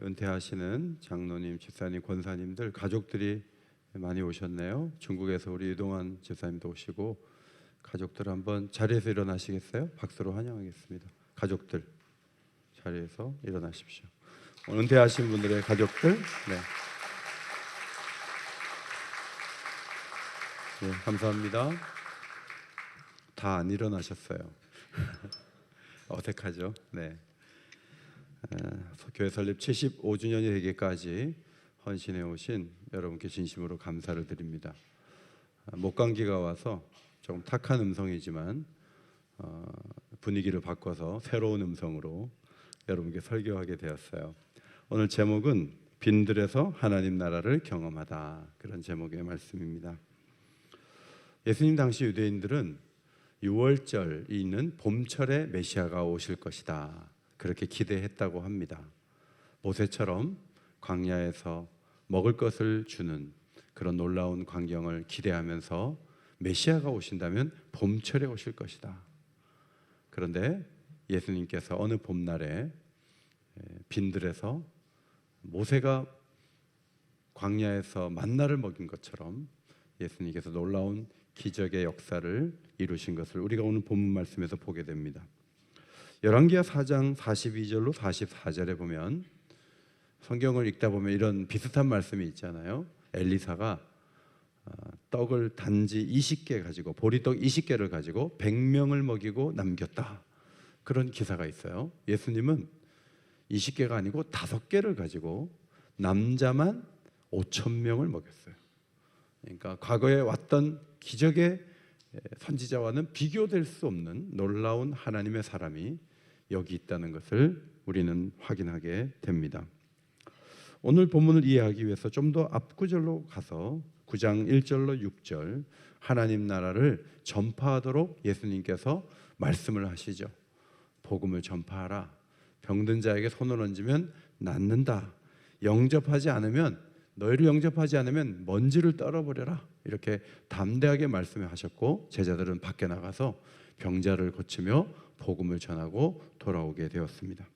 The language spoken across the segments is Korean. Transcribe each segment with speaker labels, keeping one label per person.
Speaker 1: 은퇴하시는 장로님, 집사님, 권사님들 가족들이 많이 오셨네요. 중국에서 우리 유동환 집사님도 오시고 가족들 한번 자리에서 일어나시겠어요? 박수로 환영하겠습니다. 가족들 자리에서 일어나십시오. 은퇴하신 분들의 가족들, 네, 감사합니다. 다 안 일어나셨어요. 어색하죠? 네. 교회 설립 75주년이 되기까지 헌신해 오신 여러분께 진심으로 감사를 드립니다. 목감기가 와서 조금 탁한 음성이지만 분위기를 바꿔서 새로운 음성으로 여러분께 설교하게 되었어요. 오늘 제목은 빈들에서 하나님 나라를 경험하다, 그런 제목의 말씀입니다. 예수님 당시 유대인들은 6월절이 있는 봄철에 메시아가 오실 것이다, 그렇게 기대했다고 합니다. 모세처럼 광야에서 먹을 것을 주는 그런 놀라운 광경을 기대하면서 메시아가 오신다면 봄철에 오실 것이다. 그런데 예수님께서 어느 봄날에 빈들에서 모세가 광야에서 만나를 먹인 것처럼 예수님께서 놀라운 기적의 역사를 이루신 것을 우리가 오늘 본문 말씀에서 보게 됩니다. 열왕기하 4장 42절로 44절에 보면, 성경을 읽다 보면 이런 비슷한 말씀이 있잖아요. 엘리사가 떡을 단지 20개 가지고, 보리떡 20개를 가지고 100명을 먹이고 남겼다, 그런 기사가 있어요. 예수님은 20개가 아니고 5개를 가지고 남자만 5,000명을 먹였어요. 그러니까 과거에 왔던 기적의 선지자와는 비교될 수 없는 놀라운 하나님의 사람이 여기 있다는 것을 우리는 확인하게 됩니다. 오늘 본문을 이해하기 위해서 좀 더 앞구절로 가서 9장 1절로 6절, 하나님 나라를 전파하도록 예수님께서 말씀을 하시죠. 복음을 전파하라. 병든 자에게 손을 얹으면 낫는다. 너희를 영접하지 않으면 먼지를 떨어버려라. 이렇게 담대하게 말씀하셨고, 제자들은 밖에 나가서 병자를 고치며 복음을 전하고 돌아오게 되었습니다.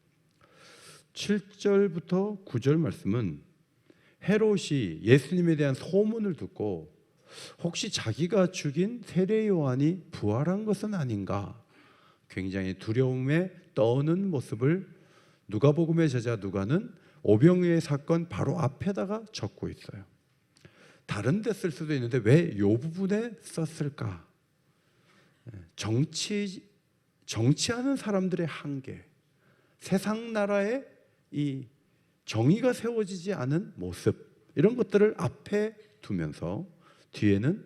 Speaker 1: 7절부터 9절 말씀은 헤롯이 예수님에 대한 소문을 듣고 혹시 자기가 죽인 세례 요한이 부활한 것은 아닌가, 굉장히 두려움에 떠는 모습을 누가복음의 제자 누가는 오병이어의 사건 바로 앞에다가 적고 있어요. 다른 데 쓸 수도 있는데 왜 이 부분에 썼을까? 정치하는 사람들의 한계, 세상 나라의 이 정의가 세워지지 않은 모습, 이런 것들을 앞에 두면서 뒤에는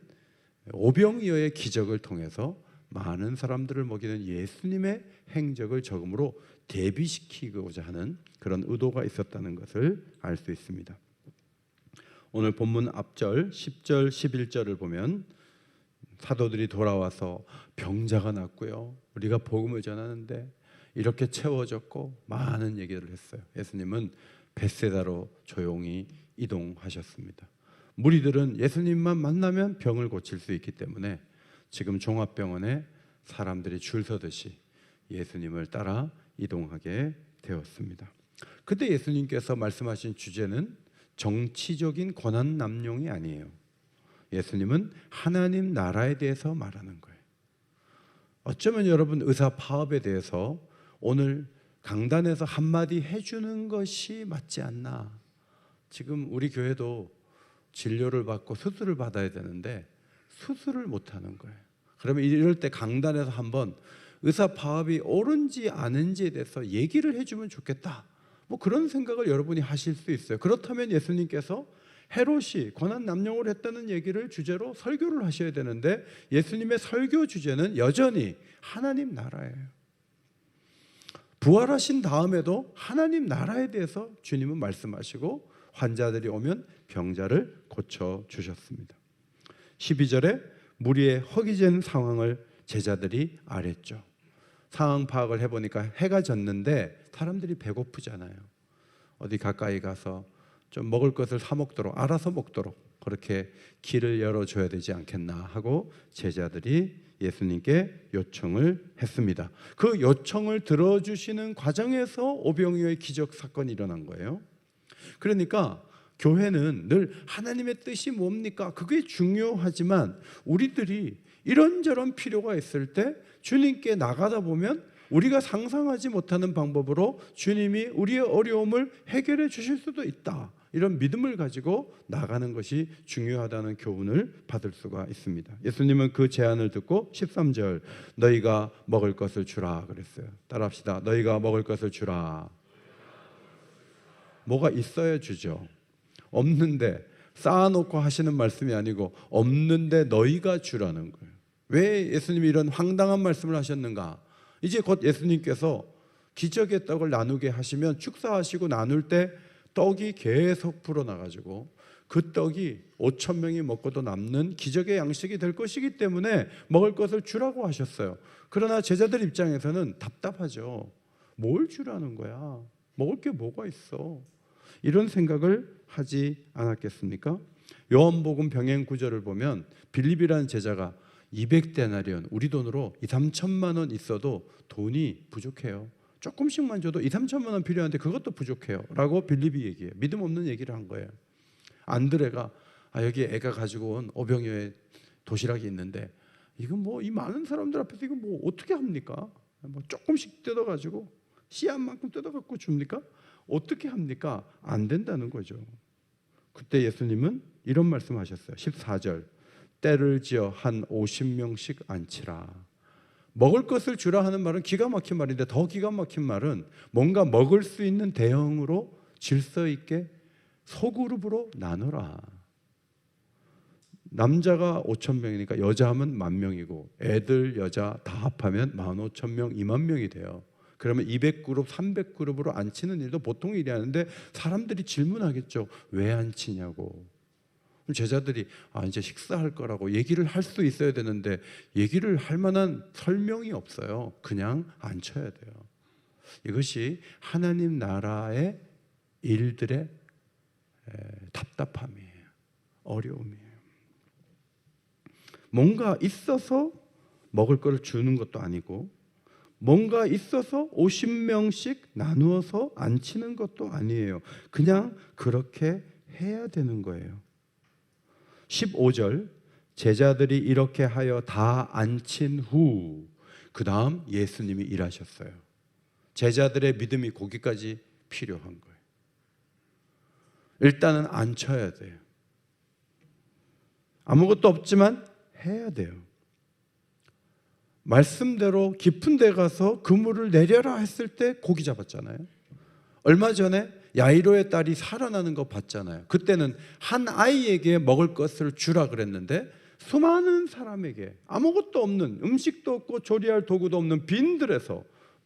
Speaker 1: 오병이어의 기적을 통해서 많은 사람들을 먹이는 예수님의 행적을 적음으로 대비시키고자 하는 그런 의도가 있었다는 것을 알 수 있습니다. 오늘 본문 앞절 10절 11절을 보면 사도들이 돌아와서 병자가 낫고요, 우리가 복음을 전하는데 이렇게 채워졌고, 많은 얘기를 했어요. 예수님은 벳세다로 조용히 이동하셨습니다. 무리들은 예수님만 만나면 병을 고칠 수 있기 때문에 지금 종합병원에 사람들이 줄 서듯이 예수님을 따라 이동하게 되었습니다. 그때 예수님께서 말씀하신 주제는 정치적인 권한 남용이 아니에요. 예수님은 하나님 나라에 대해서 말하는 거예요. 어쩌면 여러분, 의사 파업에 대해서 오늘 강단에서 한마디 해주는 것이 맞지 않나. 지금 우리 교회도 진료를 받고 수술을 받아야 되는데 수술을 못하는 거예요. 그러면 이럴 때 강단에서 한번 의사 파업이 옳은지 아닌지에 대해서 얘기를 해주면 좋겠다, 뭐 그런 생각을 여러분이 하실 수 있어요. 그렇다면 예수님께서 헤롯이 권한 남용을 했다는 얘기를 주제로 설교를 하셔야 되는데, 예수님의 설교 주제는 여전히 하나님 나라예요. 부활하신 다음에도 하나님 나라에 대해서 주님은 말씀하시고, 환자들이 오면 병자를 고쳐주셨습니다. 12절에 무리의 허기진 상황을 제자들이 알았죠. 상황 파악을 해보니까 해가 졌는데 사람들이 배고프잖아요. 어디 가까이 가서 좀 먹을 것을 사 먹도록, 알아서 먹도록 그렇게 길을 열어줘야 되지 않겠나 하고 제자들이 예수님께 요청을 했습니다. 그 요청을 들어주시는 과정에서 오병이어의 기적 사건이 일어난 거예요. 그러니까 교회는 늘 하나님의 뜻이 뭡니까? 그게 중요하지만 우리들이 이런저런 필요가 있을 때 주님께 나가다 보면 우리가 상상하지 못하는 방법으로 주님이 우리의 어려움을 해결해 주실 수도 있다. 이런 믿음을 가지고 나가는 것이 중요하다는 교훈을 받을 수가 있습니다. 예수님은 그 제안을 듣고 13절 너희가 먹을 것을 주라 그랬어요. 따라합시다. 너희가 먹을 것을 주라. 뭐가 있어야 주죠. 없는데 쌓아놓고 하시는 말씀이 아니고 없는데 너희가 주라는 거예요. 왜 예수님이 이런 황당한 말씀을 하셨는가? 이제 곧 예수님께서 기적의 떡을 나누게 하시면 축사하시고 나눌 때 떡이 계속 불어나가지고 그 떡이 5천 명이 먹고도 남는 기적의 양식이 될 것이기 때문에 먹을 것을 주라고 하셨어요. 그러나 제자들 입장에서는 답답하죠. 뭘 주라는 거야? 먹을 게 뭐가 있어? 이런 생각을 하지 않았겠습니까? 요한복음 병행 구절을 보면 빌립이라는 제자가 200데나리온, 우리 돈으로 2, 3천만 원 있어도 돈이 부족해요. 조금씩만 줘도 2, 3천만 원 필요한데 그것도 부족해요 라고 빌립이 얘기해요. 믿음 없는 얘기를 한 거예요. 안드레가 여기 애가 가지고 온 오병이어의 도시락이 있는데 이건 뭐 이 많은 사람들 앞에서 이거 뭐 어떻게 합니까? 뭐 조금씩 뜯어가지고 씨앗만큼 뜯어갖고 줍니까? 어떻게 합니까? 안 된다는 거죠. 그때 예수님은 이런 말씀하셨어요. 14절 때를 지어 한 50명씩 앉히라. 먹을 것을 주라 하는 말은 기가 막힌 말인데 더 기가 막힌 말은 뭔가 먹을 수 있는 대형으로 질서 있게 소그룹으로 나누라. 남자가 5천 명이니까 여자 하면 10,000명이고 애들 여자 다 합하면 15,000명, 20,000명이 돼요. 그러면 200그룹, 300그룹으로 앉히는 일도 보통 일이 아닌데 사람들이 질문하겠죠. 왜 앉히냐고. 제자들이 이제 식사할 거라고 얘기를 할 수 있어야 되는데 얘기를 할 만한 설명이 없어요. 그냥 앉혀야 돼요. 이것이 하나님 나라의 일들의 답답함이에요. 어려움이에요. 뭔가 있어서 먹을 걸 주는 것도 아니고 뭔가 있어서 50명씩 나누어서 앉히는 것도 아니에요. 그냥 그렇게 해야 되는 거예요. 15절 제자들이 이렇게 하여 다 앉힌 후 그 다음 예수님이 일하셨어요. 제자들의 믿음이 거기까지 필요한 거예요. 일단은 앉혀야 돼요. 아무것도 없지만 해야 돼요. 말씀대로 깊은 데 가서 그물을 내려라 했을 때 고기 잡았잖아요. 얼마 전에 야이로의 딸이 살아나는 거 봤잖아요. 그때는 한 아이에게 먹을 것을 주라 그랬는데 수많은 사람에게 아무것도 없는, 음식도 없고 조리할 도구도 없는 빈들에서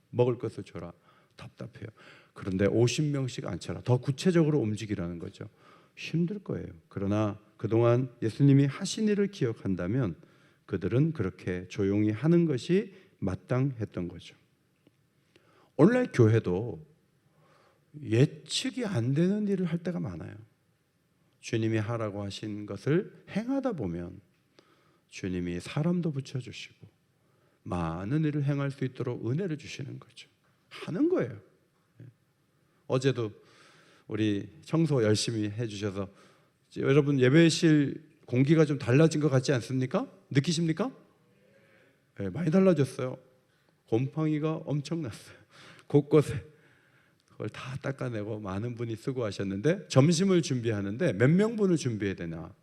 Speaker 1: 먹을 것을 줘라. 답답해요. 그런데 50명씩 앉혀라. 더 구체적으로 움직이라는 거죠. 힘들 거예요. 그러나 그동안 예수님이 하신 일을 기억한다면 그들은 그렇게 조용히 하는 것이 마땅했던 거죠. 오늘날 교회도 예측이 안 되는 일을 할 때가 많아요. 주님이 하라고 하신 것을 행하다 보면 주님이 사람도 붙여주시고 많은 일을 행할 수 있도록 은혜를 주시는 거죠. 하는 거예요. 어제도 우리 청소 열심히 해주셔서 여러분 예배실 공기가 좀 달라진 것 같지 않습니까? 느끼십니까? 네, 많이 달라졌어요. 곰팡이가 엄청났어요. 곳곳에 그걸 다 닦아내고 많은 분이 수고하셨는데 점심을 준비하는데 몇 명분을 준비해야 되나?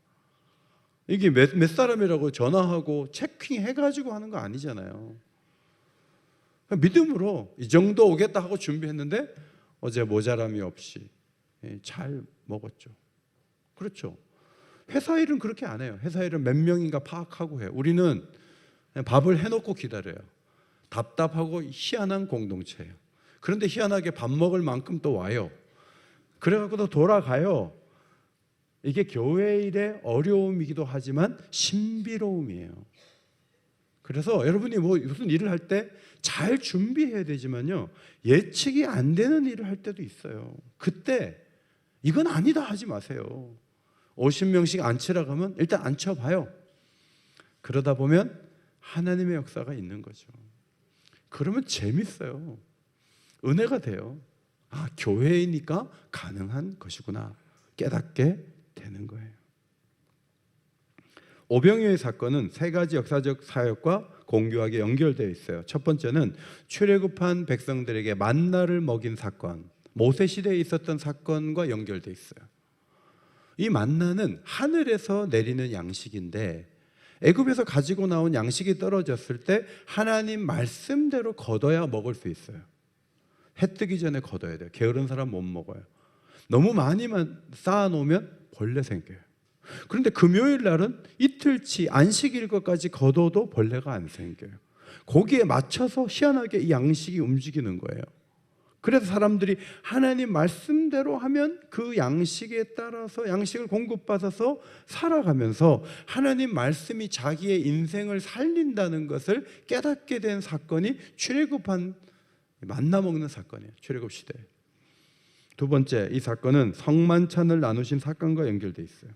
Speaker 1: 이게 몇 사람이라고 전화하고 체킹해가지고 하는 거 아니잖아요. 믿음으로 이 정도 오겠다 하고 준비했는데 어제 모자람이 없이 잘 먹었죠. 그렇죠. 회사 일은 그렇게 안 해요. 회사 일은 몇 명인가 파악하고 해요. 우리는 그냥 밥을 해놓고 기다려요. 답답하고 희한한 공동체예요. 그런데 희한하게 밥 먹을 만큼 또 와요. 그래갖고 또 돌아가요. 이게 교회 일의 어려움이기도 하지만 신비로움이에요. 그래서 여러분이 뭐 무슨 일을 할 때 잘 준비해야 되지만요, 예측이 안 되는 일을 할 때도 있어요. 그때 이건 아니다 하지 마세요. 50명씩 앉히라고 하면 일단 앉혀봐요. 그러다 보면 하나님의 역사가 있는 거죠. 그러면 재밌어요. 은혜가 돼요. 교회이니까 가능한 것이구나 깨닫게 되는 거예요. 오병이어의 사건은 세 가지 역사적 사역과 공교하게 연결되어 있어요. 첫 번째는 출애굽한 백성들에게 만나를 먹인 사건, 모세 시대에 있었던 사건과 연결되어 있어요. 이 만나는 하늘에서 내리는 양식인데 애굽에서 가지고 나온 양식이 떨어졌을 때 하나님 말씀대로 걷어야 먹을 수 있어요. 해 뜨기 전에 걷어야 돼요. 게으른 사람 못 먹어요. 너무 많이만 쌓아놓으면 벌레 생겨요. 그런데 금요일 날은 이틀치 안식일 것까지 걷어도 벌레가 안 생겨요. 거기에 맞춰서 희한하게 이 양식이 움직이는 거예요. 그래서 사람들이 하나님 말씀대로 하면 그 양식에 따라서 양식을 공급받아서 살아가면서 하나님 말씀이 자기의 인생을 살린다는 것을 깨닫게 된 사건이 출애굽한 만나 먹는 사건이에요. 출애굽 시대. 두 번째, 이 사건은 성만찬을 나누신 사건과 연결되어 있어요.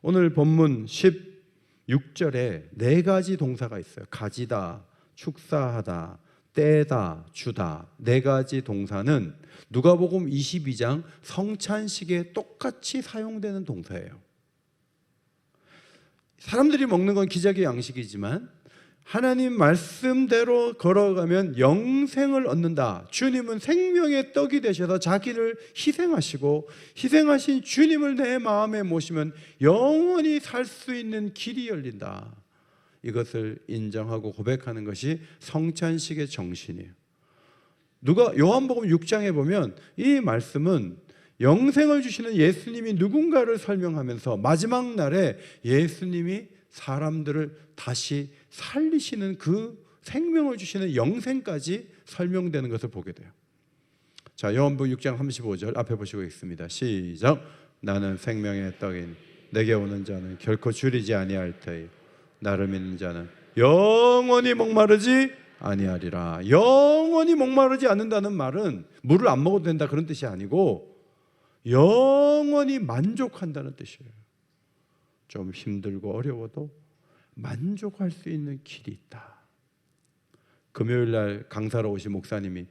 Speaker 1: 오늘 본문 16절에 네 가지 동사가 있어요. 가지다, 축사하다, 떼다, 주다. 네 가지 동사는 누가복음 22장 성찬식에 똑같이 사용되는 동사예요. 사람들이 먹는 건 기적의 양식이지만 하나님 말씀대로 걸어가면 영생을 얻는다. 주님은 생명의 떡이 되셔서 자기를 희생하시고 희생하신 주님을 내 마음에 모시면 영원히 살 수 있는 길이 열린다. 이것을 인정하고 고백하는 것이 성찬식의 정신이에요. 요한복음 6장에 보면 이 말씀은 영생을 주시는 예수님이 누군가를 설명하면서 마지막 날에 예수님이 사람들을 다시 살리시는 그 생명을 주시는 영생까지 설명되는 것을 보게 돼요. 자, 요한복음 6장 35절 앞에 보시고 있습니다. 시작. 나는 생명의 떡인 내게 오는 자는 결코 줄이지 아니할 터이 나를 믿는 자는 영원히 목마르지 아니하리라. 영원히 목마르지 않는다는 말은 물을 안 먹어도 된다 그런 뜻이 아니고 영원히 만족한다는 뜻이에요. 좀 힘들고 어려워도 만족할 수 있는 길이 있다. 금요일 날 강사로 오신 목사님이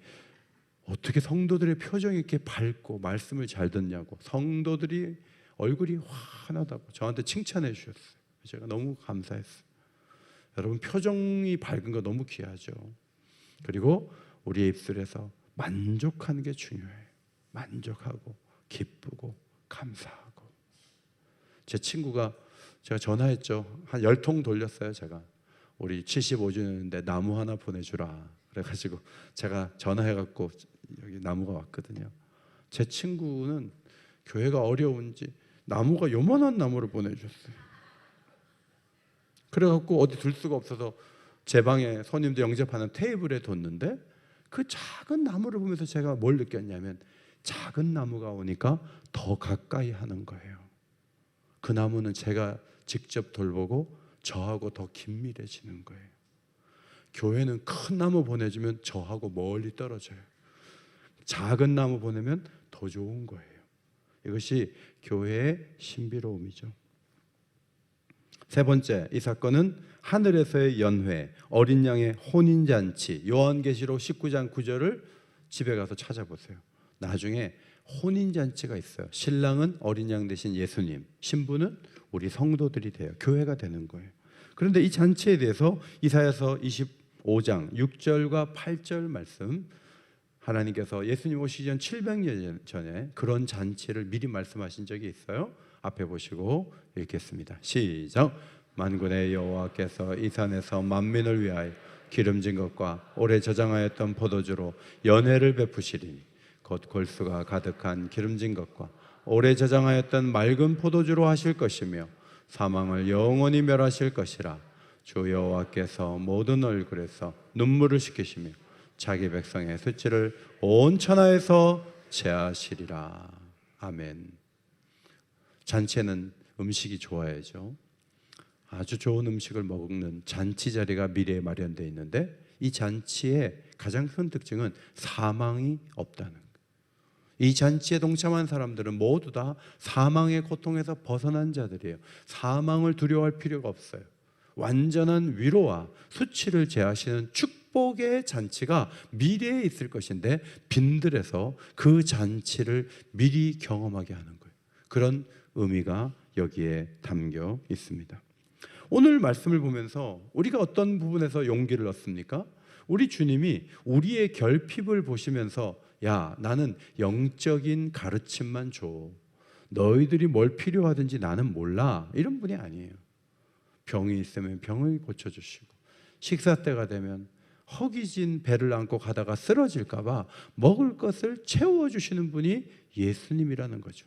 Speaker 1: 어떻게 성도들의 표정이 이렇게 밝고 말씀을 잘 듣냐고, 성도들이 얼굴이 환하다고 저한테 칭찬해 주셨어요. 제가 너무 감사했어요. 여러분, 표정이 밝은 거 너무 귀하죠. 그리고 우리의 입술에서 만족하는 게 중요해요. 만족하고 기쁘고 감사하고. 제 친구가, 제가 전화했죠. 한 10통 돌렸어요. 제가 우리 75주년인데 나무 하나 보내주라 그래가지고 제가 전화해갖고 여기 나무가 왔거든요. 제 친구는 교회가 어려운지 나무가 요만한 나무를 보내줬어요. 그래갖고 어디 둘 수가 없어서 제 방에 손님들 영접하는 테이블에 뒀는데 그 작은 나무를 보면서 제가 뭘 느꼈냐면 작은 나무가 오니까 더 가까이 하는 거예요. 그 나무는 제가 직접 돌보고 저하고 더 긴밀해지는 거예요. 교회는 큰 나무 보내주면 저하고 멀리 떨어져요. 작은 나무 보내면 더 좋은 거예요. 이것이 교회의 신비로움이죠. 세 번째, 이 사건은 하늘에서의 연회, 어린 양의 혼인잔치. 요한계시록 19장 9절을 집에 가서 찾아보세요. 나중에 혼인잔치가 있어요. 신랑은 어린 양 대신 예수님, 신부는 우리 성도들이 돼요. 교회가 되는 거예요. 그런데 이 잔치에 대해서 이사야서 25장 6절과 8절 말씀, 하나님께서 예수님 오시기 전 700년 전에 그런 잔치를 미리 말씀하신 적이 있어요. 앞에 보시고 읽겠습니다. 시작. 만군의 여호와께서 이 산에서 만민을 위하여 기름진 것과 오래 저장하였던 포도주로 연회를 베푸시리니 곧 골수가 가득한 기름진 것과 오래 저장하였던 맑은 포도주로 하실 것이며 사망을 영원히 멸하실 것이라. 주 여호와께서 모든 얼굴에서 눈물을 씻기시며 자기 백성의 수치를 온 천하에서 제하시리라. 아멘. 잔치에는 음식이 좋아야죠. 아주 좋은 음식을 먹는 잔치 자리가 미래에 마련되어 있는데 이 잔치의 가장 큰 특징은 사망이 없다는 거예요. 이 잔치에 동참한 사람들은 모두 다 사망의 고통에서 벗어난 자들이에요. 사망을 두려워할 필요가 없어요. 완전한 위로와 수치를 제하시는 축복의 잔치가 미래에 있을 것인데 빈들에서 그 잔치를 미리 경험하게 하는 거예요. 그런 의미가 여기에 담겨 있습니다. 오늘 말씀을 보면서 우리가 어떤 부분에서 용기를 얻습니까? 우리 주님이 우리의 결핍을 보시면서 야, 나는 영적인 가르침만 줘. 너희들이 뭘 필요하든지 나는 몰라. 이런 분이 아니에요. 병이 있으면 병을 고쳐주시고, 식사 때가 되면 허기진 배를 안고 가다가 쓰러질까 봐 먹을 것을 채워주시는 분이 예수님이라는 거죠.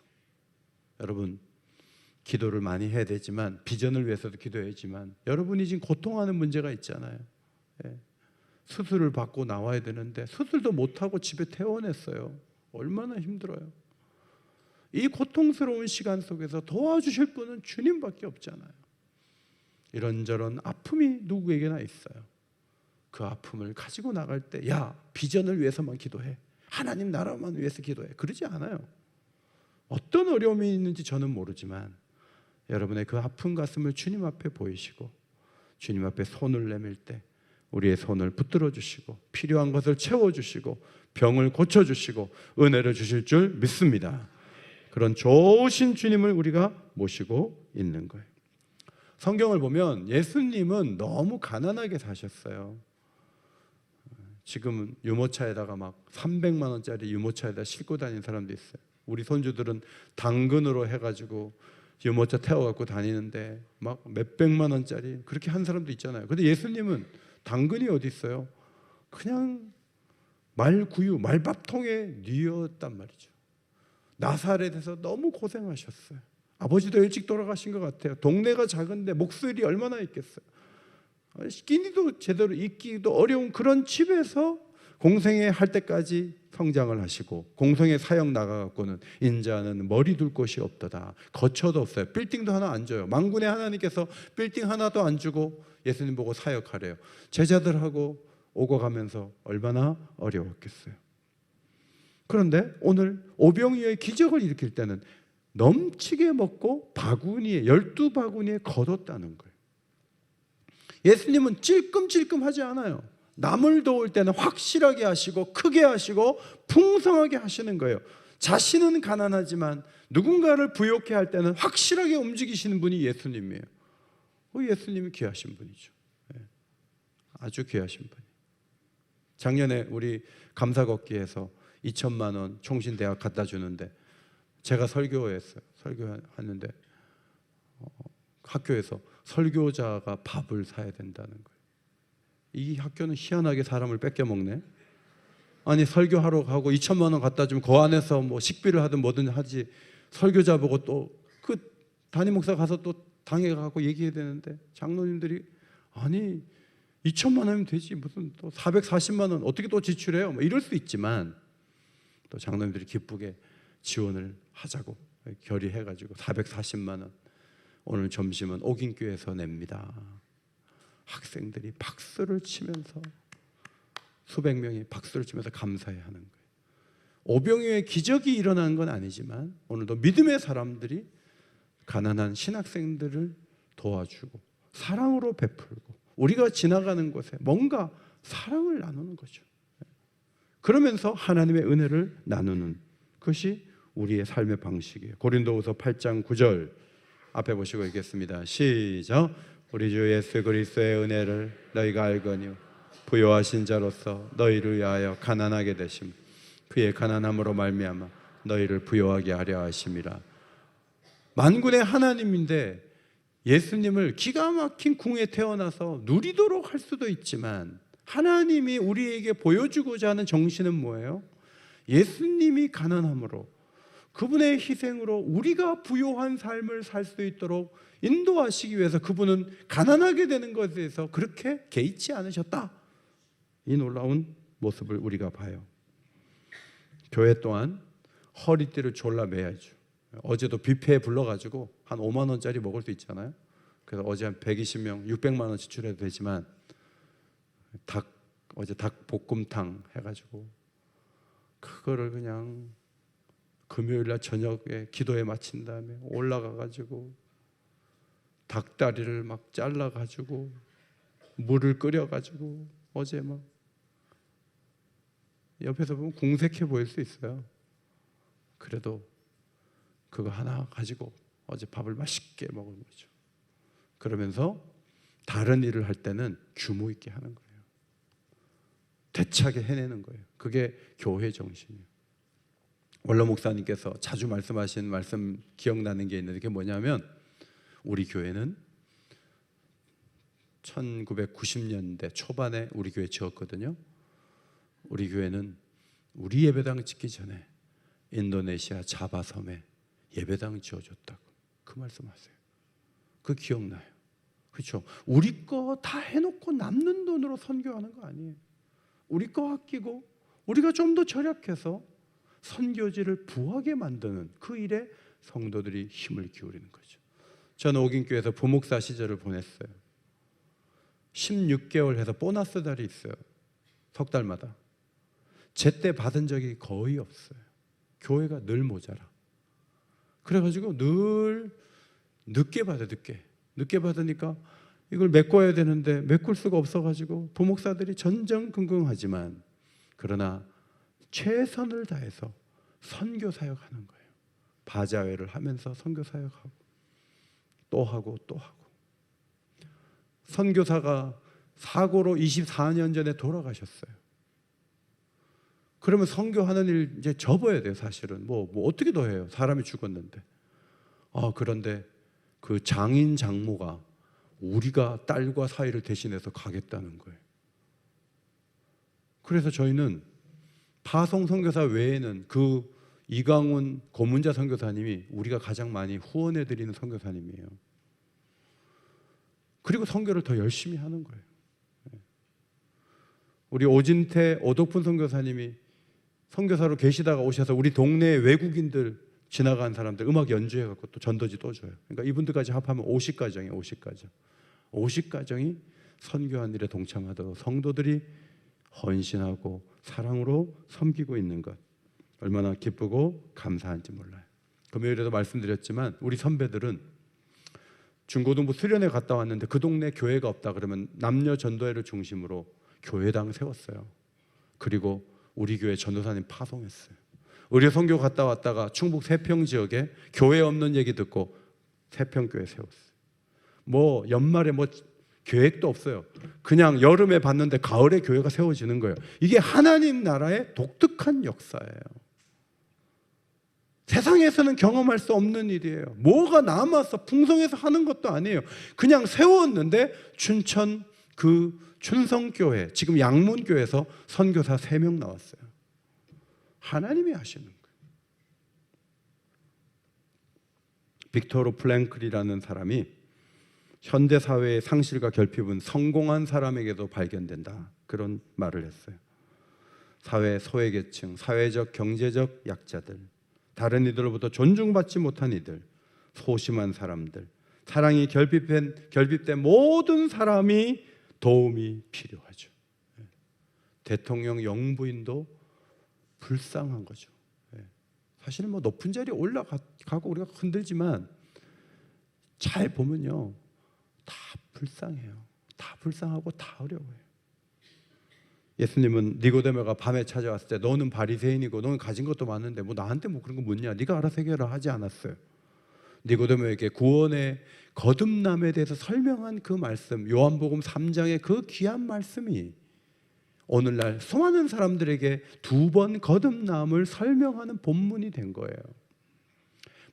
Speaker 1: 여러분, 기도를 많이 해야 되지만, 비전을 위해서도 기도해야지만, 여러분이 지금 고통하는 문제가 있잖아요. 수술을 받고 나와야 되는데 수술도 못하고 집에 퇴원했어요. 얼마나 힘들어요. 이 고통스러운 시간 속에서 도와주실 분은 주님밖에 없잖아요. 이런저런 아픔이 누구에게나 있어요. 그 아픔을 가지고 나갈 때, 야, 비전을 위해서만 기도해, 하나님 나라만 위해서 기도해, 그러지 않아요. 어떤 어려움이 있는지 저는 모르지만 여러분의 그 아픈 가슴을 주님 앞에 보이시고 주님 앞에 손을 내밀 때 우리의 손을 붙들어 주시고 필요한 것을 채워주시고 병을 고쳐주시고 은혜를 주실 줄 믿습니다. 그런 좋으신 주님을 우리가 모시고 있는 거예요. 성경을 보면 예수님은 너무 가난하게 사셨어요. 지금은 유모차에다가 막 300만 원짜리 유모차에다 싣고 다니는 사람도 있어요. 우리 손주들은 당근으로 해가지고 유모차 태워갖고 다니는데 막 몇백만 원짜리 그렇게 한 사람도 있잖아요. 근데 예수님은 당근이 어디 있어요? 그냥 말구유, 말밥통에 뉘었단 말이죠. 나사렛에서 너무 고생하셨어요. 아버지도 일찍 돌아가신 것 같아요. 동네가 작은데 목수일이 얼마나 있겠어요. 끼니도 제대로 있기도 어려운 그런 집에서 공생애 할 때까지 성장을 하시고, 공생애 사역 나가갖고는 인자는 머리 둘 곳이 없도다. 거처도 없어요. 빌딩도 하나 안 줘요. 만군의 하나님께서 빌딩 하나도 안 주고 예수님 보고 사역하래요. 제자들하고 오고 가면서 얼마나 어려웠겠어요. 그런데 오늘 오병이어의 기적을 일으킬 때는 넘치게 먹고 바구니에 12바구니에 거뒀다는 거예요. 예수님은 찔끔찔끔하지 않아요. 남을 도울 때는 확실하게 하시고 크게 하시고 풍성하게 하시는 거예요. 자신은 가난하지만 누군가를 부욕해 할 때는 확실하게 움직이시는 분이 예수님이에요. 예수님이 귀하신 분이죠. 아주 귀하신 분. 작년에 우리 감사걷기에서 2천만 원 총신대학 갖다 주는데 제가 설교했어요. 설교하는데 학교에서 설교자가 밥을 사야 된다는 거예요. 이 학교는 희한하게 사람을 뺏겨 먹네. 아니, 설교하러 가고 2천만 원 갖다 주면 그 안에서 뭐 식비를 하든 뭐든 하지, 설교자 보고 또 그 담임 목사 가서 또 당해가고 얘기해야 되는데 장로님들이 아니 2천만 원이면 되지 무슨 또 440만 원 어떻게 또 지출해요? 뭐 이럴 수 있지만 또 장로님들이 기쁘게 지원을 하자고 결의해가지고 440만 원 오늘 점심은 옥인교회에서 냅니다. 학생들이 박수를 치면서 수백 명이 박수를 치면서 감사해 하는 거예요. 오병이어의 기적이 일어난 건 아니지만 오늘도 믿음의 사람들이 가난한 신학생들을 도와주고 사랑으로 베풀고 우리가 지나가는 곳에 뭔가 사랑을 나누는 거죠. 그러면서 하나님의 은혜를 나누는 것이 우리의 삶의 방식이에요. 고린도후서 8장 9절 앞에 보시고 읽겠습니다. 시작. 우리 주 예수 그리스도의 은혜를 너희가 알거니 부요하신 자로서 너희를 위하여 가난하게 되심 그의 가난함으로 말미암아 너희를 부요하게 하려 하심이라. 만군의 하나님인데 예수님을 기가 막힌 궁에 태어나서 누리도록 할 수도 있지만 하나님이 우리에게 보여주고자 하는 정신은 뭐예요? 예수님이 가난함으로 그분의 희생으로 우리가 부요한 삶을 살 수 있도록 인도하시기 위해서 그분은 가난하게 되는 것에 대해서 그렇게 개의치 않으셨다. 이 놀라운 모습을 우리가 봐요. 교회 또한 허리띠를 졸라 매야죠. 어제도 뷔페에 불러가지고 한 5만 원짜리 먹을 수 있잖아요. 그래서 어제 한 120명 600만 원 지출해도 되지만 어제 닭볶음탕 해가지고 그거를 그냥 금요일날 저녁에 기도에 마친 다음에 올라가가지고 닭다리를 막 잘라가지고 물을 끓여가지고 어제 막 옆에서 보면 궁색해 보일 수 있어요. 그래도 그거 하나 가지고 어제 밥을 맛있게 먹은 거죠. 그러면서 다른 일을 할 때는 규모 있게 하는 거예요. 대차게 해내는 거예요. 그게 교회 정신이에요. 원로 목사님께서 자주 말씀하신 말씀 기억나는 게 있는데, 그게 뭐냐면 우리 교회는 1990년대 초반에 우리 교회 지었거든요. 우리 교회는 우리 예배당 짓기 전에 인도네시아 자바 섬에 예배당 지어줬다고 그 말씀하세요. 그 기억나요. 그렇죠? 우리 거 다 해놓고 남는 돈으로 선교하는 거 아니에요. 우리 거 아끼고 우리가 좀 더 절약해서 선교지를 부하게 만드는 그 일에 성도들이 힘을 기울이는 거죠. 저는 옥인교회에서 부목사 시절을 보냈어요. 16개월 해서 보너스 달이 있어요. 석 달마다. 제때 받은 적이 거의 없어요. 교회가 늘 모자라. 그래가지고 늘 늦게 받아요. 늦게 받으니까 이걸 메꿔야 되는데 메꿀 수가 없어가지고 부목사들이 전전긍긍하지만 그러나 최선을 다해서 선교 사역하는 거예요. 바자회를 하면서 선교 사역하고 또 하고 또 하고. 선교사가 사고로 24년 전에 돌아가셨어요. 그러면 선교하는 일 이제 접어야 돼요. 사실은 뭐 어떻게 더 해요? 사람이 죽었는데. 그런데 그 장인 장모가 우리가 딸과 사이를 대신해서 가겠다는 거예요. 그래서 저희는 파송 선교사 외에는 그 이강훈 고문자 선교사님이 우리가 가장 많이 후원해 드리는 선교사님이에요. 그리고 선교를 더 열심히 하는 거예요. 우리 오진태 오덕분 선교사님이 선교사로 계시다가 오셔서 우리 동네 외국인들 지나간 사람들 음악 연주해 갖고 또 전도지 또 줘요. 그러니까 이분들까지 합하면 50가정이에요. 50가정이 선교한 일에 동참하도록 성도들이 헌신하고 사랑으로 섬기고 있는 것, 얼마나 기쁘고 감사한지 몰라요. 금요일에도 말씀드렸지만 우리 선배들은 중고등부 수련회 갔다 왔는데 그 동네 교회가 없다 그러면 남녀 전도회를 중심으로 교회당 세웠어요. 그리고 우리 교회 전도사님 파송했어요. 의료 선교 갔다 왔다가 충북 세평 지역에 교회 없는 얘기 듣고 세평교회 세웠어요. 뭐 연말에 뭐 계획도 없어요. 그냥 여름에 봤는데 가을에 교회가 세워지는 거예요. 이게 하나님 나라의 독특한 역사예요. 세상에서는 경험할 수 없는 일이에요. 뭐가 남아서 풍성해서 하는 것도 아니에요. 그냥 세웠는데 춘천 그 춘성교회, 지금 양문교회에서 선교사 3명 나왔어요. 하나님이 하시는 거예요. 빅토르 플랭클이라는 사람이 현대사회의 상실과 결핍은 성공한 사람에게도 발견된다, 그런 말을 했어요. 사회 소외계층, 사회적 경제적 약자들, 다른 이들로부터 존중받지 못한 이들, 소심한 사람들, 사랑이 결핍된 모든 사람이 도움이 필요하죠. 대통령 영부인도 불쌍한 거죠. 사실은 뭐 높은 자리에 올라가고 우리가 흔들지만 잘 보면요, 다 불쌍해요. 다 불쌍하고 다 어려워요. 예수님은 니고데모가 밤에 찾아왔을 때 너는 바리새인이고 너는 가진 것도 많은데 뭐 나한테 뭐 그런 거 묻냐, 네가 알아서 해결하라 하지 않았어요. 니고데모에게 구원의 거듭남에 대해서 설명한 그 말씀, 요한복음 3장의 그 귀한 말씀이 오늘날 수많은 사람들에게 2번 거듭남을 설명하는 본문이 된 거예요.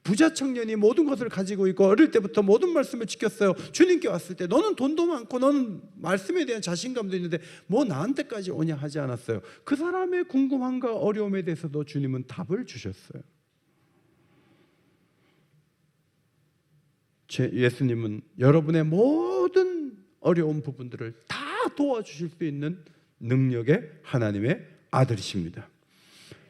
Speaker 1: 부자 청년이 모든 것을 가지고 있고 어릴 때부터 모든 말씀을 지켰어요. 주님께 왔을 때 너는 돈도 많고 너는 말씀에 대한 자신감도 있는데 뭐 나한테까지 오냐 하지 않았어요. 그 사람의 궁금함과 어려움에 대해서도 주님은 답을 주셨어요. 예수님은 여러분의 모든 어려운 부분들을 다 도와주실 수 있는 능력의 하나님의 아들이십니다.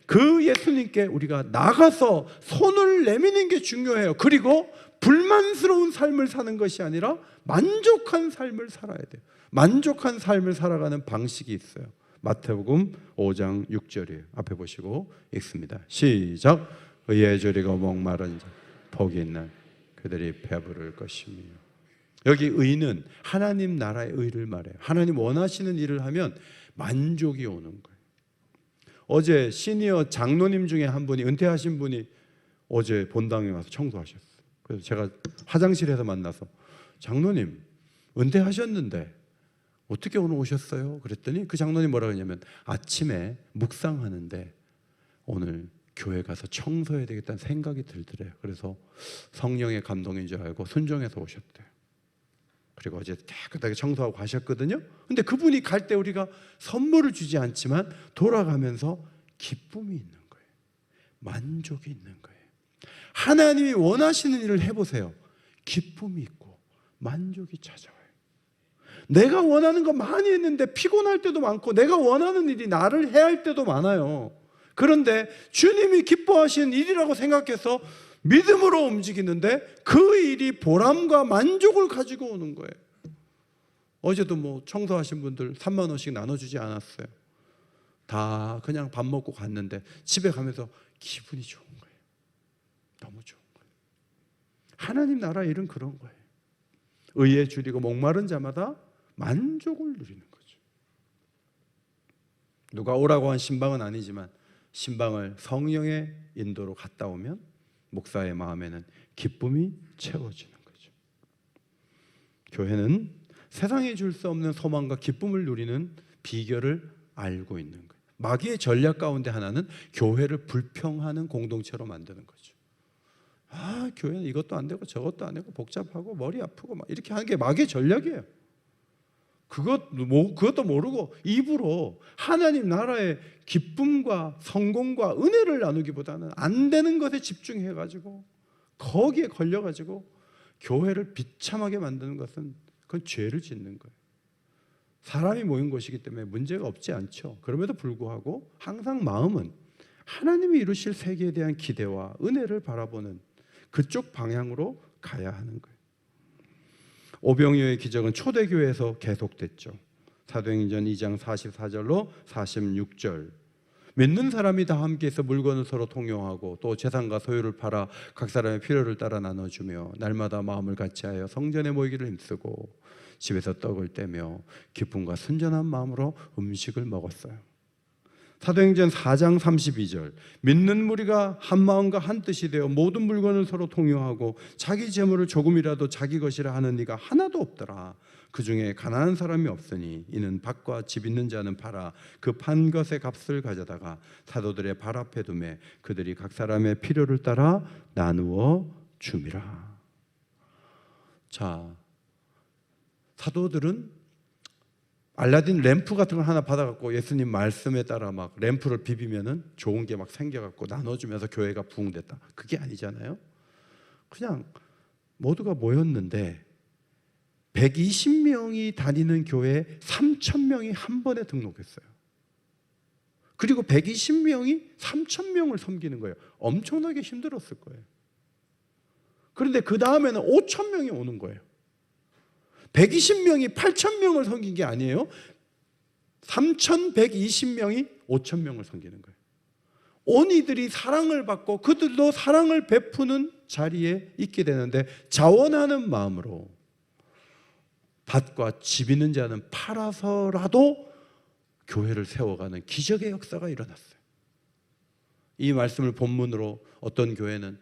Speaker 1: 그 예수님께 우리가 나가서 손을 내미는 게 중요해요. 그리고 불만스러운 삶을 사는 것이 아니라 만족한 삶을 살아야 돼요. 만족한 삶을 살아가는 방식이 있어요. 마태복음 5장 6절이에요. 앞에 보시고 읽습니다. 시작. 의에 조리고 목마른 자 복이 있는 그들이 배부를 것이며. 여기 의는 하나님 나라의 의를 말해요. 하나님 원하시는 일을 하면 만족이 오는 거예요. 어제 시니어 장로님 중에 한 분이, 은퇴하신 분이 어제 본당에 와서 청소하셨어요. 그래서 제가 화장실에서 만나서 장로님 은퇴하셨는데 어떻게 오늘 오셨어요? 그랬더니 그 장로님 뭐라고 했냐면 아침에 묵상하는데 오늘 교회 가서 청소해야 되겠다는 생각이 들더래요. 그래서 성령의 감동인 줄 알고 순종해서 오셨대요. 그리고 어제 깨끗하게 청소하고 가셨거든요. 근데 그분이 갈 때 우리가 선물을 주지 않지만 돌아가면서 기쁨이 있는 거예요. 만족이 있는 거예요. 하나님이 원하시는 일을 해보세요. 기쁨이 있고 만족이 찾아와요. 내가 원하는 거 많이 했는데 피곤할 때도 많고 내가 원하는 일이 나를 해야 할 때도 많아요. 그런데 주님이 기뻐하시는 일이라고 생각해서 믿음으로 움직이는데 그 일이 보람과 만족을 가지고 오는 거예요. 어제도 뭐 청소하신 분들 3만 원씩 나눠주지 않았어요. 다 그냥 밥 먹고 갔는데 집에 가면서 기분이 좋은 거예요. 너무 좋은 거예요. 하나님 나라 일은 그런 거예요. 의에 줄이고 목마른 자마다 만족을 누리는 거죠. 누가 오라고 한 신방은 아니지만 신방을 성령의 인도로 갔다 오면 목사의 마음에는 기쁨이 채워지는 거죠. 교회는 세상에 줄 수 없는 소망과 기쁨을 누리는 비결을 알고 있는 거예요. 마귀의 전략 가운데 하나는 교회를 불평하는 공동체로 만드는 거죠. 아, 교회는 이것도 안 되고 저것도 안 되고 복잡하고 머리 아프고 막 이렇게 하는 게 마귀의 전략이에요. 그것도 모르고 입으로 하나님 나라의 기쁨과 성공과 은혜를 나누기보다는 안 되는 것에 집중해가지고 거기에 걸려가지고 교회를 비참하게 만드는 것은 그건 죄를 짓는 거예요. 사람이 모인 곳이기 때문에 문제가 없지 않죠. 그럼에도 불구하고 항상 마음은 하나님이 이루실 세계에 대한 기대와 은혜를 바라보는 그쪽 방향으로 가야 하는 거예요. 오병이어의 기적은 초대교회에서 계속됐죠. 사도행전 2장 44절로 46절. 믿는 사람이 다 함께해서 물건을 서로 통용하고 또 재산과 소유를 팔아 각 사람의 필요를 따라 나눠주며 날마다 마음을 같이하여 성전에 모이기를 힘쓰고 집에서 떡을 떼며 기쁨과 순전한 마음으로 음식을 먹었어요. 사도행전 4장 32절. 믿는 무리가 한 마음과 한 뜻이 되어 모든 물건을 서로 통용하고 자기 재물을 조금이라도 자기 것이라 하는 이가 하나도 없더라. 그 중에 가난한 사람이 없으니 이는 밭과 집 있는 자는 팔아 그 판 것의 값을 가져다가 사도들의 발 앞에 두매 그들이 각 사람의 필요를 따라 나누어 줌이라. 자, 사도들은 알라딘 램프 같은 걸 하나 받아갖고 예수님 말씀에 따라 막 램프를 비비면은 좋은 게 막 생겨갖고 나눠주면서 교회가 부흥됐다. 그게 아니잖아요. 그냥 모두가 모였는데 120명이 다니는 교회에 3,000명이 한 번에 등록했어요. 그리고 120명이 3,000명을 섬기는 거예요. 엄청나게 힘들었을 거예요. 그런데 그 다음에는 5,000명이 오는 거예요. 120명이 8,000명을 섬긴 게 아니에요. 3,120명이 5,000명을 섬기는 거예요. 온 이들이 사랑을 받고 그들도 사랑을 베푸는 자리에 있게 되는데 자원하는 마음으로 밭과 집 있는 자는 팔아서라도 교회를 세워가는 기적의 역사가 일어났어요. 이 말씀을 본문으로 어떤 교회는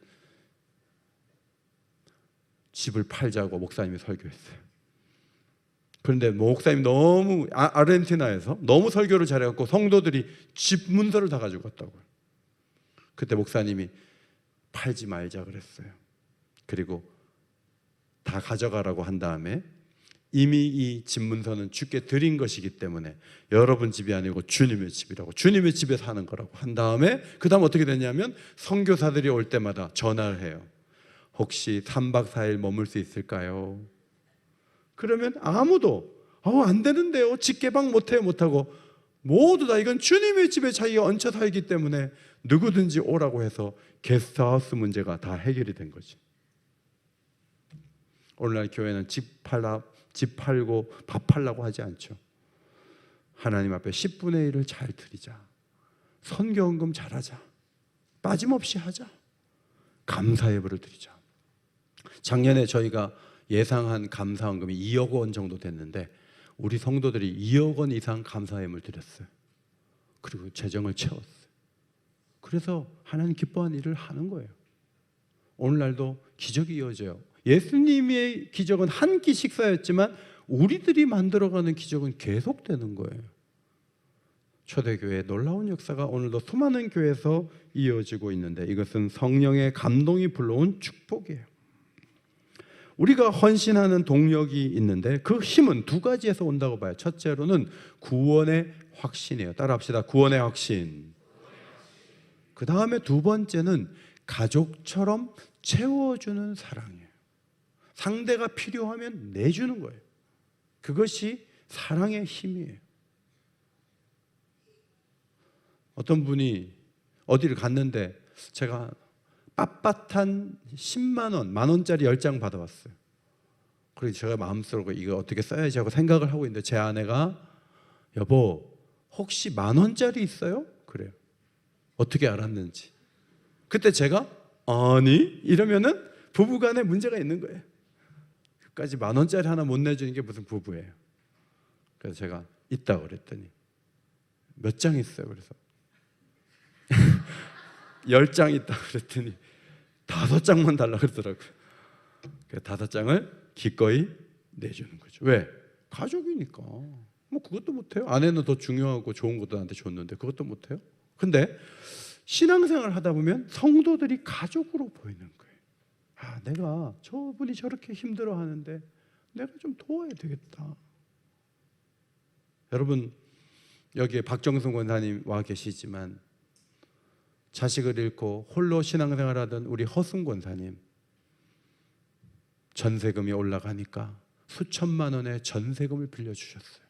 Speaker 1: 집을 팔자고 목사님이 설교했어요. 그런데 목사님이 너무 아르헨티나에서 너무 설교를 잘해갖고 성도들이 집 문서를 다 가지고 갔다고요. 그때 목사님이 팔지 말자 그랬어요. 그리고 다 가져가라고 한 다음에 이미 이 집 문서는 주께 드린 것이기 때문에 여러분 집이 아니고 주님의 집이라고, 주님의 집에 사는 거라고 한 다음에 그 다음 어떻게 되냐면 선교사들이 올 때마다 전화를 해요. 혹시 3박 4일 머물 수 있을까요? 그러면 아무도 안 되는데요. 집 개방 못하고 모두 다 이건 주님의 집에 자기가 얹혀 살기 때문에 누구든지 오라고 해서 게스트하우스 문제가 다 해결이 된 거지. 오늘날 교회는 집 팔고 밥 팔라고 하지 않죠. 하나님 앞에 10분의 1을 잘 드리자. 선교헌금 잘하자. 빠짐없이 하자. 감사 예물을 드리자. 작년에 저희가 예상한 감사헌금이 2억 원 정도 됐는데 우리 성도들이 2억 원 이상 감사 예물 드렸어요. 그리고 재정을 채웠어요. 그래서 하나님 기뻐하는 일을 하는 거예요. 오늘날도 기적이 이어져요. 예수님의 기적은 한 끼 식사였지만 우리들이 만들어가는 기적은 계속되는 거예요. 초대교회의 놀라운 역사가 오늘도 수많은 교회에서 이어지고 있는데 이것은 성령의 감동이 불러온 축복이에요. 우리가 헌신하는 동력이 있는데 그 힘은 두 가지에서 온다고 봐요. 첫째로는 구원의 확신이에요. 따라합시다. 구원의 확신. 그 다음에 두 번째는 가족처럼 채워주는 사랑이에요. 상대가 필요하면 내주는 거예요. 그것이 사랑의 힘이에요. 어떤 분이 어디를 갔는데 제가 빳빳한 10만 원, 만 원짜리 10장 받아왔어요. 그래서 제가 마음속으로 이거 어떻게 써야지 하고 생각을 하고 있는데 제 아내가 여보 혹시 만 원짜리 있어요? 그래요. 어떻게 알았는지. 그때 제가 아니 이러면은 부부간에 문제가 있는 거예요. 그까지 만 원짜리 하나 못 내주는 게 무슨 부부예요. 그래서 제가 있다고 그랬더니 몇 장 있어요. 그래서 10장 있다 그랬더니 5장만 달라 그러더라고요. 그 5장을 기꺼이 내주는 거죠. 왜? 가족이니까. 뭐 그것도 못해요. 아내는 더 중요하고 좋은 것도 나한테 줬는데 그것도 못해요. 근데 신앙생활을 하다 보면 성도들이 가족으로 보이는 거예요. 아, 내가 저분이 저렇게 힘들어하는데 내가 좀 도와야 되겠다. 여러분 여기에 박정승 권사님 와 계시지만 자식을 잃고 홀로 신앙생활하던 우리 허순 권사님 전세금이 올라가니까 수천만 원의 전세금을 빌려주셨어요.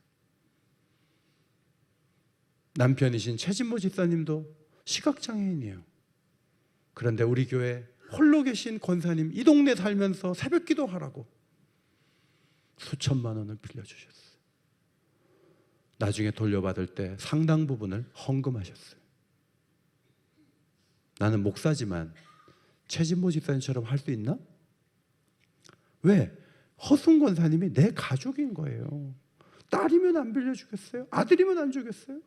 Speaker 1: 남편이신 최진모 집사님도 시각장애인이에요. 그런데 우리 교회 홀로 계신 권사님 이 동네 살면서 새벽 기도하라고 수천만 원을 빌려주셨어요. 나중에 돌려받을 때 상당 부분을 헌금하셨어요. 나는 목사지만 최진모 집사님처럼 할 수 있나? 왜? 허순 권사님이 내 가족인 거예요. 딸이면 안 빌려주겠어요? 아들이면 안 주겠어요?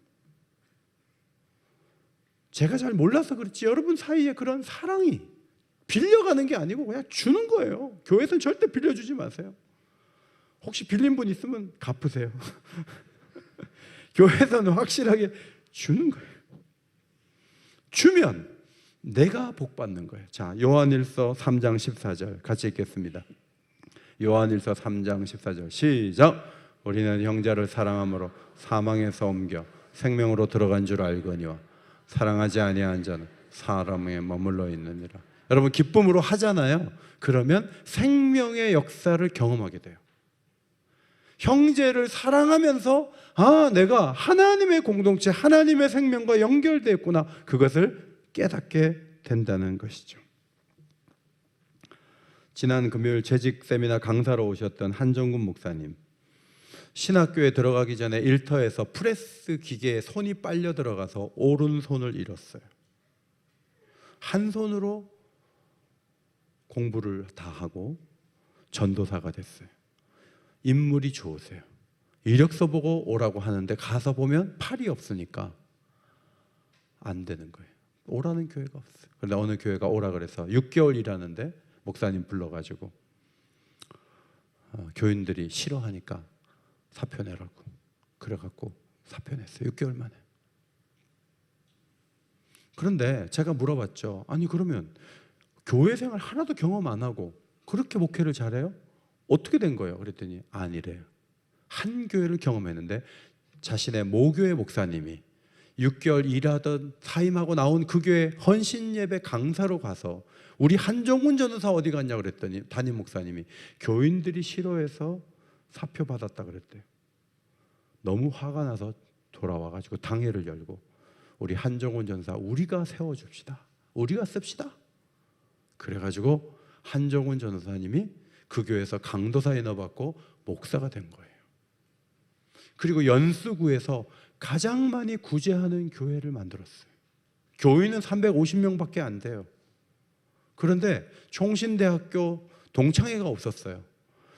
Speaker 1: 제가 잘 몰라서 그렇지 여러분 사이에 그런 사랑이 빌려가는 게 아니고 그냥 주는 거예요. 교회에서는 절대 빌려주지 마세요. 혹시 빌린 분 있으면 갚으세요. 교회에서는 확실하게 주는 거예요. 주면 내가 복 받는 거예요. 자, 요한일서 3장 14절 같이 읽겠습니다. 요한일서 3장 14절 시작. 우리는 형제를 사랑함으로 사망에서 옮겨 생명으로 들어간 줄 알거니와 사랑하지 아니한 자는 사람에 머물러 있느니라. 여러분 기쁨으로 하잖아요. 그러면 생명의 역사를 경험하게 돼요. 형제를 사랑하면서 아, 내가 하나님의 공동체, 하나님의 생명과 연결되어 있구나. 그것을 깨닫게 된다는 것이죠. 지난 금요일 재직 세미나 강사로 오셨던 한정군 목사님, 신학교에 들어가기 전에 일터에서 프레스 기계에 손이 빨려 들어가서 오른손을 잃었어요. 한 손으로 공부를 다 하고 전도사가 됐어요. 인물이 좋으세요. 이력서 보고 오라고 하는데 가서 보면 팔이 없으니까 안 되는 거예요. 오라는 교회가 없어요. 그런데 어느 교회가 오라 그래서 6개월 일하는데 목사님 불러가지고 교인들이 싫어하니까 사표 내라고 그래갖고 사표 냈어요. 6개월 만에. 그런데 제가 물어봤죠. 아니 그러면 교회 생활 하나도 경험 안 하고 그렇게 목회를 잘해요? 어떻게 된 거예요? 그랬더니 아니래요. 한 교회를 경험했는데 자신의 모교회 목사님이 6개월 일하던 사임하고 나온 그 교회 헌신 예배 강사로 가서 우리 한종훈 전도사 어디 갔냐 그랬더니 담임 목사님이 교인들이 싫어해서 사표 받았다 그랬대요. 너무 화가 나서 돌아와가지고 당회를 열고 우리 한종훈 전사 우리가 세워줍시다. 우리가 씁시다. 그래가지고 한종훈 전도사님이 그 교회에서 강도사 인허받고 목사가 된 거예요. 그리고 연수구에서 가장 많이 구제하는 교회를 만들었어요. 교인은 350명밖에 안 돼요. 그런데 총신대학교 동창회가 없었어요.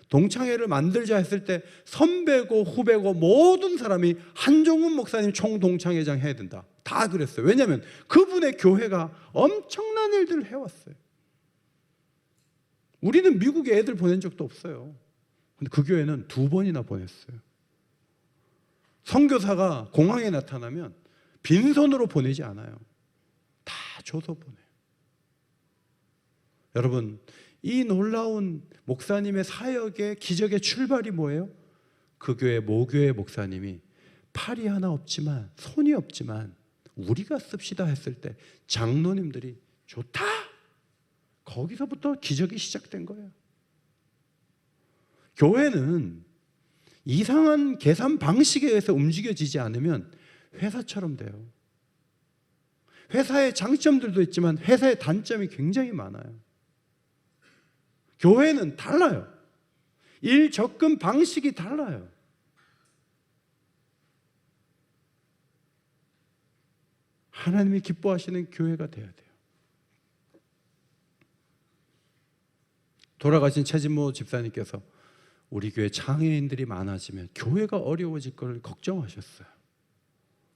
Speaker 1: 동창회를 만들자 했을 때 선배고 후배고 모든 사람이 한종훈 목사님 총동창회장 해야 된다. 다 그랬어요. 왜냐하면 그분의 교회가 엄청난 일들을 해왔어요. 우리는 미국에 애들 보낸 적도 없어요. 근데 그 교회는 2번이나 보냈어요. 선교사가 공항에 나타나면 빈손으로 보내지 않아요. 다 줘서 보내요. 여러분, 이 놀라운 목사님의 사역의 기적의 출발이 뭐예요? 그 교회 모교회 목사님이 팔이 하나 없지만, 손이 없지만 우리가 씁시다 했을 때 장로님들이 좋다! 거기서부터 기적이 시작된 거예요. 교회는 이상한 계산 방식에 의해서 움직여지지 않으면 회사처럼 돼요. 회사의 장점들도 있지만 회사의 단점이 굉장히 많아요. 교회는 달라요. 일 접근 방식이 달라요. 하나님이 기뻐하시는 교회가 돼야 돼요. 돌아가신 최진모 집사님께서 우리 교회 장애인들이 많아지면 교회가 어려워질 걸 걱정하셨어요.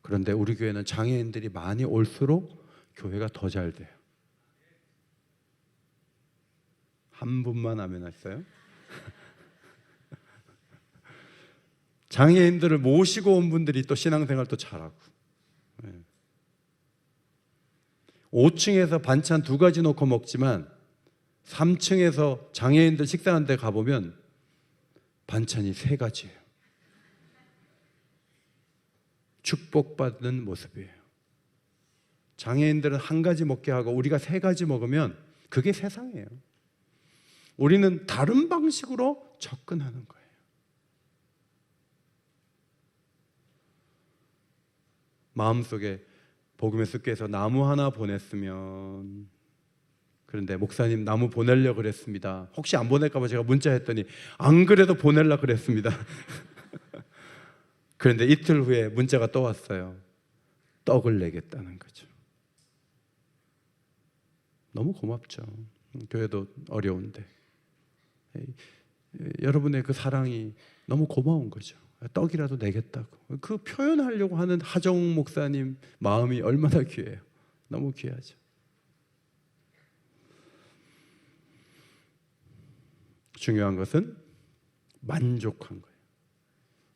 Speaker 1: 그런데 우리 교회는 장애인들이 많이 올수록 교회가 더 잘 돼요. 한 분만 아멘 했어요? 장애인들을 모시고 온 분들이 또 신앙생활도 잘하고, 5층에서 반찬 2가지 놓고 먹지만 3층에서 장애인들 식사하는 데 가보면 반찬이 3가지예요. 축복받는 모습이에요. 장애인들은 1가지 먹게 하고 우리가 3가지 먹으면 그게 세상이에요. 우리는 다른 방식으로 접근하는 거예요. 마음속에 복음의 숲께서 나무 하나 보냈으면, 그런데 목사님 나무 보내려고 그랬습니다. 혹시 안 보낼까 봐 제가 문자했더니 안 그래도 보내려고 그랬습니다. 그런데 이틀 후에 문자가 또 왔어요. 떡을 내겠다는 거죠. 너무 고맙죠. 교회도 어려운데 여러분의 그 사랑이 너무 고마운 거죠. 떡이라도 내겠다고. 그 표현하려고 하는 하정 목사님 마음이 얼마나 귀해요. 너무 귀하죠. 중요한 것은 만족한 거예요.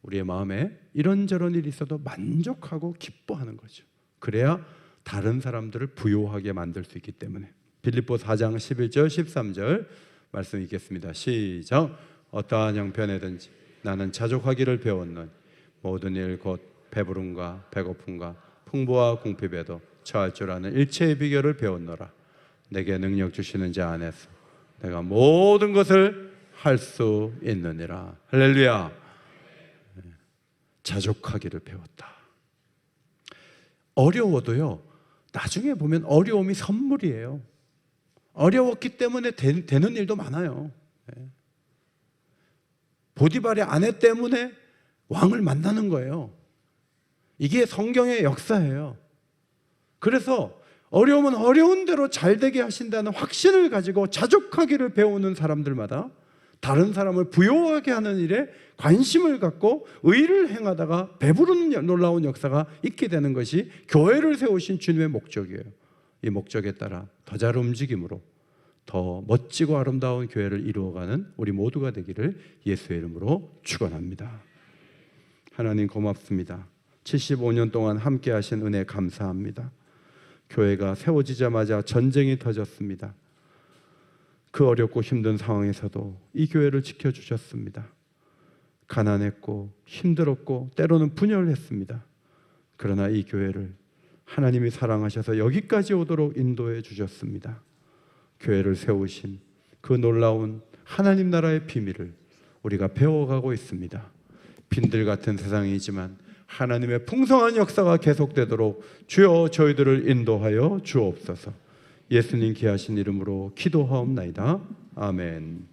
Speaker 1: 우리의 마음에 이런저런 일이 있어도 만족하고 기뻐하는 거죠. 그래야 다른 사람들을 부요하게 만들 수 있기 때문에. 빌립보서 4장 11절 13절 말씀 읽겠습니다. 시작. 어떠한 형편에든지 나는 자족하기를 배웠노니 모든 일 곧 배부름과 배고픔과 풍부와 궁핍에도 처할 줄 아는 일체의 비결을 배웠노라. 내게 능력 주시는 자 안에서 내가 모든 것을 할 수 있느니라. 할렐루야. 자족하기를 배웠다. 어려워도요, 나중에 보면 어려움이 선물이에요. 어려웠기 때문에 되는 일도 많아요. 보디발의 아내 때문에 왕을 만나는 거예요. 이게 성경의 역사예요. 그래서 어려움은 어려운 대로 잘 되게 하신다는 확신을 가지고 자족하기를 배우는 사람들마다 다른 사람을 부요하게 하는 일에 관심을 갖고 의를 행하다가 배부르는 놀라운 역사가 있게 되는 것이 교회를 세우신 주님의 목적이에요. 이 목적에 따라 더 잘 움직임으로 더 멋지고 아름다운 교회를 이루어가는 우리 모두가 되기를 예수의 이름으로 축원합니다. 하나님 고맙습니다. 75년 동안 함께 하신 은혜 감사합니다. 교회가 세워지자마자 전쟁이 터졌습니다. 그 어렵고 힘든 상황에서도 이 교회를 지켜주셨습니다. 가난했고 힘들었고 때로는 분열했습니다. 그러나 이 교회를 하나님이 사랑하셔서 여기까지 오도록 인도해 주셨습니다. 교회를 세우신 그 놀라운 하나님 나라의 비밀을 우리가 배워가고 있습니다. 빈들 같은 세상이지만 하나님의 풍성한 역사가 계속되도록 주여 저희들을 인도하여 주옵소서. 예수님 귀하신 이름으로 기도하옵나이다. 아멘.